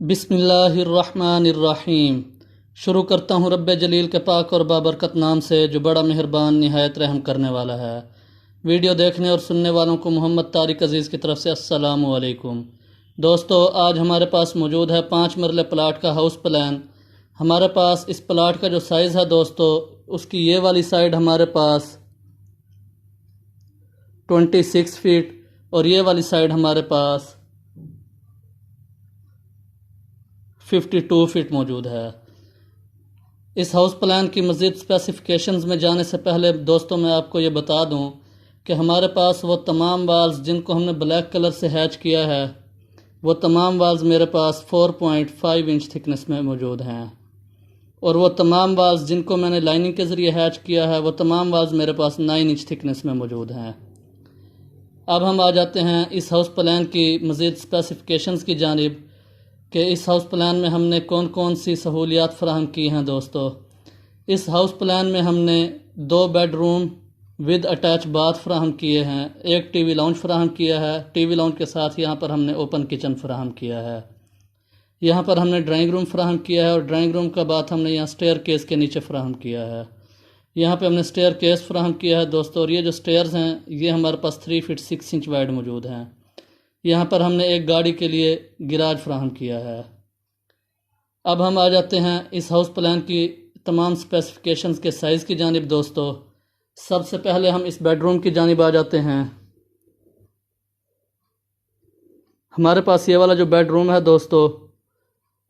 बिस्मिल्लाहिर्रहमानिर्रहीम। शुरू करता हूँ रब्बे जलील के पाक और बाबरकत नाम से जो बड़ा मेहरबान निहायत रहम करने वाला है। वीडियो देखने और सुनने वालों को मोहम्मद तारिक अज़ीज़ की तरफ से अस्सलामु अलैकुम। दोस्तों, आज हमारे पास मौजूद है 5 मरले प्लाट का हाउस प्लान। हमारे पास इस प्लाट का जो साइज़ है दोस्तों, उसकी ये वाली साइड हमारे पास 26 फीट और ये वाली साइड हमारे पास 52 फीट मौजूद है। इस हाउस प्लान की मज़ीद स्पेसिफिकेशंस में जाने से पहले दोस्तों मैं आपको ये बता दूं कि हमारे पास वो तमाम वाल्स जिनको हमने ब्लैक कलर से हैच किया है, वो तमाम वाल्स मेरे पास 4.5 इंच थिकनेस में मौजूद हैं, और वो तमाम वाल्स जिनको मैंने लाइनिंग के ज़रिए हैच किया है, वो तमाम वाल्स मेरे पास 9 इंच थिकनेस में मौजूद हैं। अब हम आ जाते हैं इस हाउस प्लान की मज़ीद स्पेसिफिकेशंस की जानिब कि इस हाउस प्लान में हमने कौन कौन सी सहूलियात फराहम की हैं। दोस्तों, इस हाउस प्लान में हमने 2 बेडरूम विद अटैच बाथ फराहम किए हैं, एक टीवी लाउंज फराहम किया है। टीवी लाउंज के साथ यहाँ पर हमने ओपन किचन फराहम किया है। यहाँ पर हमने ड्राइंग रूम फराहम किया है और ड्राइंग रूम का बाथ हमने यहाँ स्टेयर केस के नीचे फराहम किया है। यहाँ पे हमने स्टेयर केस फराहम किया है दोस्तों, और ये जो स्टेयर्स हैं ये हमारे पास 3 फीट 6 इंच वाइड मौजूद हैं। यहाँ पर हमने एक गाड़ी के लिए गिराज फराहम किया है। अब हम आ जाते हैं इस हाउस प्लान की तमाम स्पेसिफिकेशंस के साइज़ की जानिब। दोस्तों, सबसे पहले हम इस बेडरूम की जानिब आ जाते हैं। हमारे पास ये वाला जो बेडरूम है दोस्तों,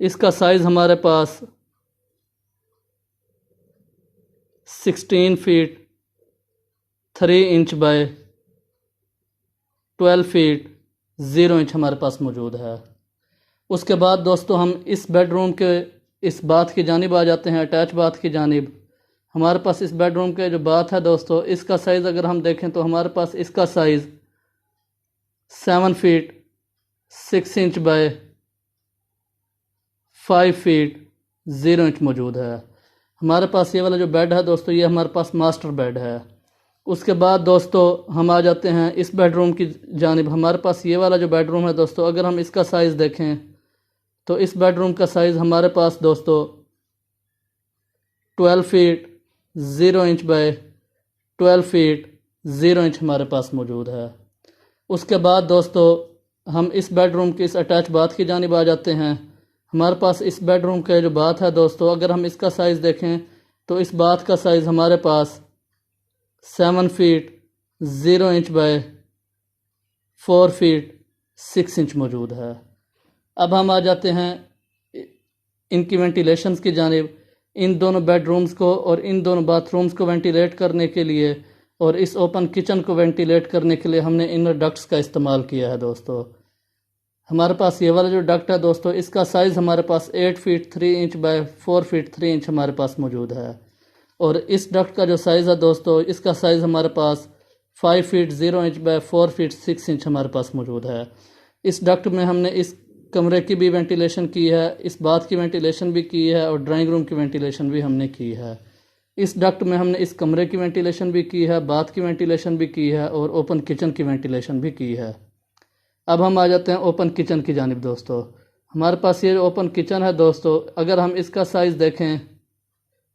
इसका साइज़ हमारे पास 16 feet 3 inch by 12 feet 0 inch हमारे पास मौजूद है। उसके बाद दोस्तों हम इस बेडरूम के इस बाथ की जानिब आ जाते हैं, अटैच बाथ की जानिब। हमारे पास इस बेडरूम के जो बाथ है दोस्तों, इसका साइज़ अगर हम देखें तो हमारे पास इसका size 7 feet 6 inch by 5 feet 0 inch मौजूद है। हमारे पास ये वाला जो बेड है दोस्तों, ये हमारे पास मास्टर बेड है। उसके बाद दोस्तों हम आ जाते हैं इस बेडरूम की जानिब। हमारे पास ये वाला जो बेडरूम है दोस्तों, अगर हम इसका साइज़ देखें तो इस बेडरूम का साइज़ हमारे पास दोस्तों 12 feet 0 inch by 12 feet 0 inch हमारे पास मौजूद है। उसके बाद दोस्तों हम इस बेडरूम की इस अटैच बाथ की जानिब आ जाते हैं। हमारे पास इस बेडरूम का जो बाथ है दोस्तों, अगर हम इसका साइज़ देखें तो इस बाथ का साइज़ हमारे पास 7 feet 0 inch by 4 feet 6 inch मौजूद है। अब हम आ जाते हैं इनकी वेंटिलेशंस की जानिब। इन दोनों बेडरूम्स को और इन दोनों बाथरूम्स को वेंटिलेट करने के लिए और इस ओपन किचन को वेंटिलेट करने के लिए हमने इनर डक्ट्स का इस्तेमाल किया है। दोस्तों, हमारे पास ये वाला जो डक्ट है दोस्तों, इसका साइज़ हमारे पास 8 feet 3 inch by 4 feet 3 inch हमारे पास मौजूद है। और इस डक्ट का जो साइज़ है दोस्तों, इसका साइज़ हमारे पास 5 feet 0 inch by 4 feet 6 inch हमारे पास मौजूद है। इस डक्ट में हमने इस कमरे की भी वेंटिलेशन की है, इस बाथ की वेंटिलेशन भी की है और ड्राइंग रूम की वेंटिलेशन भी हमने की है। इस डक्ट में हमने इस कमरे की वेंटिलेशन भी की है, बाथ की वेंटिलेशन भी की है और ओपन किचन की वेंटिलेशन भी की है। अब हम आ जाते हैं ओपन किचन की जानिब। दोस्तों, हमारे पास ये ओपन किचन है दोस्तों, अगर हम इसका साइज़ देखें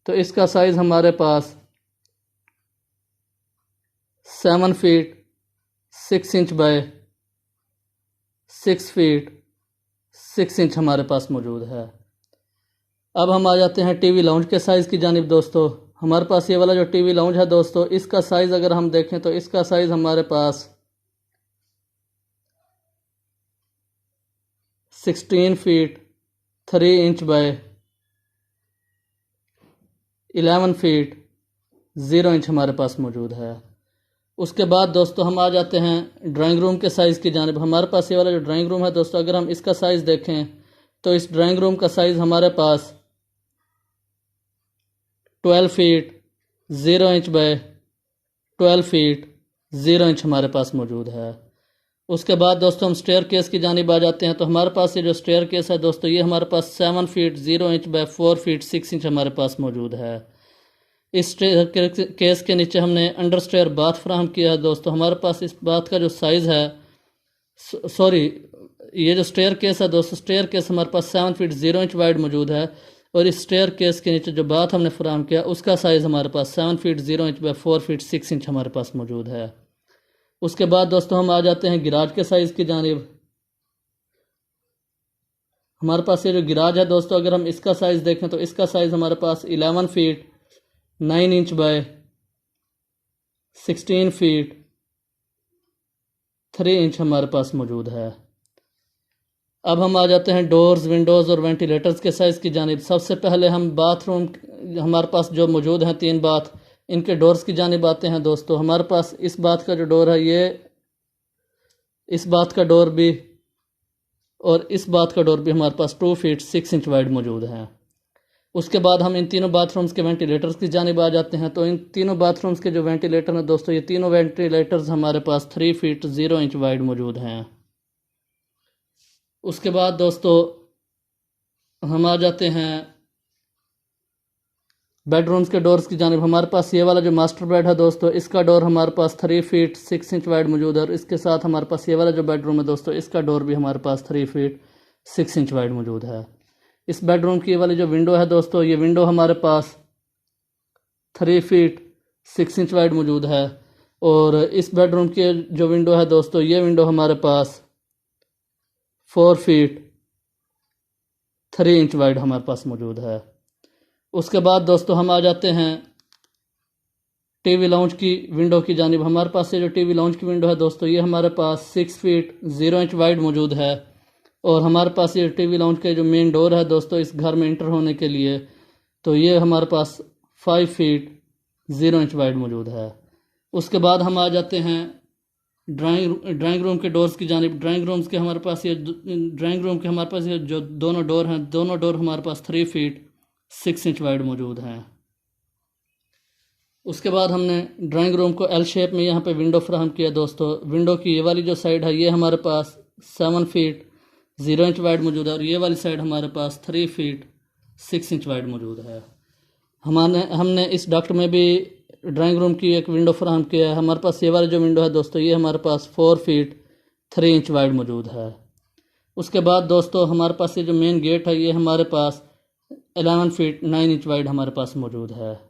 तो इसका साइज़ हमारे पास 7 feet 6 inch by 6 feet 6 inch हमारे पास मौजूद है। अब हम आ जाते हैं टीवी लाउंज के साइज़ की जानिब। दोस्तों, हमारे पास ये वाला जो टीवी लाउंज है दोस्तों, इसका साइज़ अगर हम देखें तो इसका साइज़ हमारे पास 16 feet 3 inch by 11 feet 0 inch हमारे पास मौजूद है। उसके बाद दोस्तों हम आ जाते हैं ड्राइंग रूम के साइज़ की जानिब। हमारे पास ये वाला जो ड्राइंग रूम है दोस्तों, अगर हम इसका साइज़ देखें तो इस ड्राइंग रूम का साइज़ हमारे पास 12 feet 0 inch by 12 feet 0 inch हमारे पास मौजूद है। उसके बाद दोस्तों हम स्टेयर केस की जानिब आ जाते हैं। तो हमारे पास ये जो स्टेयर केस है दोस्तों, ये हमारे पास 7 feet 0 inch by 4 feet 6 inch हमारे पास मौजूद है। इस स्टेयर केस के नीचे हमने अंडर स्टेयर बाथ फ्राहम किया है। दोस्तों, हमारे पास इस बाथ का जो साइज़ है सॉरी, ये जो स्टेयर केस है दोस्तों, स्टेयर केस हमारे पास 7 फीट 0 इंच वाइड मौजूद है। और इस स्टेयर केस के नीचे जो बाथ हमने फराहम किया उसका साइज़ हमारे पास 7 feet 0 inch by 4 feet 6 inch हमारे पास मौजूद है। उसके बाद दोस्तों हम आ जाते हैं गिराज के साइज़ की जानिब। हमारे पास ये जो गिराज है दोस्तों, अगर हम इसका साइज़ देखें तो इसका साइज़ हमारे पास 11 feet 9 inch by 16 feet 3 inch हमारे पास मौजूद है। अब हम आ जाते हैं डोर्स, विंडोज़ और वेंटिलेटर्स के साइज़ की जानिब। सबसे पहले हम बाथरूम, हमारे पास जो मौजूद हैं 3 बाथ, इनके डोर्स की जानिब आते हैं दोस्तों। हमारे पास इस बाथ का जो डोर है, ये इस बाथ का डोर भी और इस बाथ का डोर भी हमारे पास 2 फीट 6 इंच वाइड मौजूद है। उसके बाद हम इन तीनों बाथरूम्स के वेंटिलेटर्स की जानिब आ जाते हैं। तो इन तीनों बाथरूम्स के जो वेंटिलेटर हैं दोस्तों, ये तीनों वेंटिलेटर्स हमारे पास 3 फीट 0 इंच वाइड मौजूद हैं। उसके बाद दोस्तों हम आ जाते हैं बेडरूम्स के डोर्स की जानिब। हमारे पास ये वाला जो मास्टर बेड है दोस्तों, इसका डोर हमारे पास 3 फीट 6 इंच वाइड मौजूद है। और इसके साथ हमारे पास ये वाला जो बेडरूम है दोस्तों, इसका डोर भी हमारे पास 3 फीट 6 इंच वाइड मौजूद है। इस बेडरूम की ये वाली जो विंडो है दोस्तों, ये विंडो हमारे पास 3 फीट 6 इंच वाइड मौजूद है। और इस बेडरूम की जो विंडो है दोस्तों, ये विंडो हमारे पास 4 फीट 3 इंच वाइड हमारे पास मौजूद है। उसके बाद दोस्तों हम आ जाते हैं टीवी लाउंज की विंडो की जानिब। हमारे पास ये जो टीवी लाउंज की विंडो है दोस्तों, ये हमारे पास 6 फीट 0 इंच वाइड मौजूद है। और हमारे पास ये टीवी लाउंज का जो मेन डोर है दोस्तों, इस घर में इंटर होने के लिए, तो ये हमारे पास 5 फीट 0 इंच वाइड मौजूद है। उसके बाद हम आ जाते हैं ड्राइंग रूम के डोर्स की जानिब। ड्राइंग रूम के हमारे पास ये जो दोनों डोर हैं, दोनों डोर हमारे पास 3 फीट 6 इंच वाइड मौजूद हैं। उसके बाद हमने ड्राइंग रूम को एल शेप में यहाँ पे विंडो फ्राहम किया दोस्तों। विंडो की ये वाली जो साइड है, ये हमारे पास 7 फीट 0 इंच वाइड मौजूद है। और ये वाली साइड हमारे पास 3 फीट 6 इंच वाइड मौजूद है। हमने इस डक्ट में भी ड्राइंग रूम की एक विंडो फ्राहम किया है। हमारे पास ये वाली जो विंडो है दोस्तों, ये हमारे पास 4 फीट 3 इंच वाइड मौजूद है। उसके बाद दोस्तों हमारे पास ये जो मेन गेट है, ये हमारे पास 11 फीट 9 इंच वाइड हमारे पास मौजूद है।